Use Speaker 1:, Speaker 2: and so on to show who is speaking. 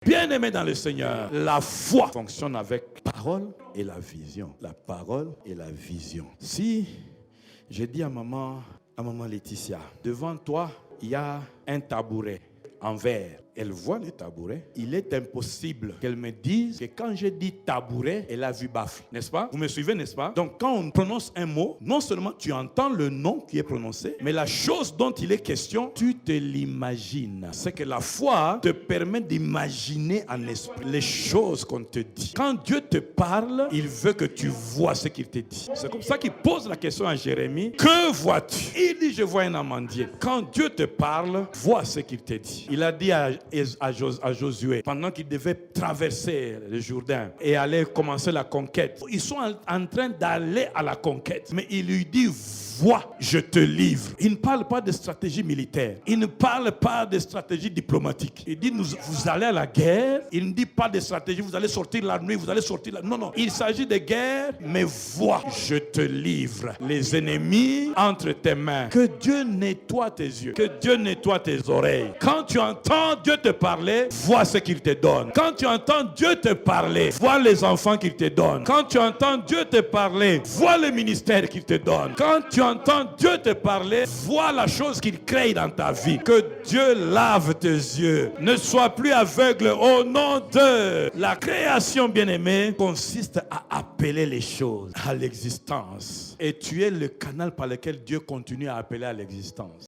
Speaker 1: Bien-aimé dans le Seigneur, la foi fonctionne avec parole et la vision. La parole et la vision. Si je dis à maman Laetitia, devant toi, il y a un tabouret en verre. Elle voit le tabouret. Il est impossible qu'elle me dise que quand je dis tabouret, elle a vu baffle. N'est-ce pas? Vous me suivez, n'est-ce pas? Donc quand on prononce un mot, non seulement tu entends le nom qui est prononcé, mais la chose dont il est question, tu te l'imagines. C'est que la foi te permet d'imaginer en esprit les choses qu'on te dit. Quand Dieu te parle, il veut que tu vois ce qu'il te dit. C'est comme ça qu'il pose la question à Jérémie. Que vois-tu? Il dit, je vois un amandier. Quand Dieu te parle, vois ce qu'il te dit. Il a dit à Josué, pendant qu'il devait traverser le Jourdain et aller commencer la conquête. Ils sont en train d'aller à la conquête. Mais il lui dit, vois, je te livre. Il ne parle pas de stratégie militaire. Il ne parle pas de stratégie diplomatique. Il dit, vous allez à la guerre. Il ne dit pas de stratégie, vous allez sortir la nuit, vous allez sortir la... Non, non. Il s'agit de guerre, mais vois, je te livre les ennemis entre tes mains. Que Dieu nettoie tes yeux. Que Dieu nettoie tes oreilles. Quand tu entends Dieu te parler, vois ce qu'il te donne. Quand tu entends Dieu te parler, vois les enfants qu'il te donne. Quand tu entends Dieu te parler, vois le ministère qu'il te donne. Quand tu entends Dieu te parler, vois la chose qu'il crée dans ta vie. Que Dieu lave tes yeux. Ne sois plus aveugle au nom de la création bien-aimée consiste à appeler les choses à l'existence. Et tu es le canal par lequel Dieu continue à appeler à l'existence.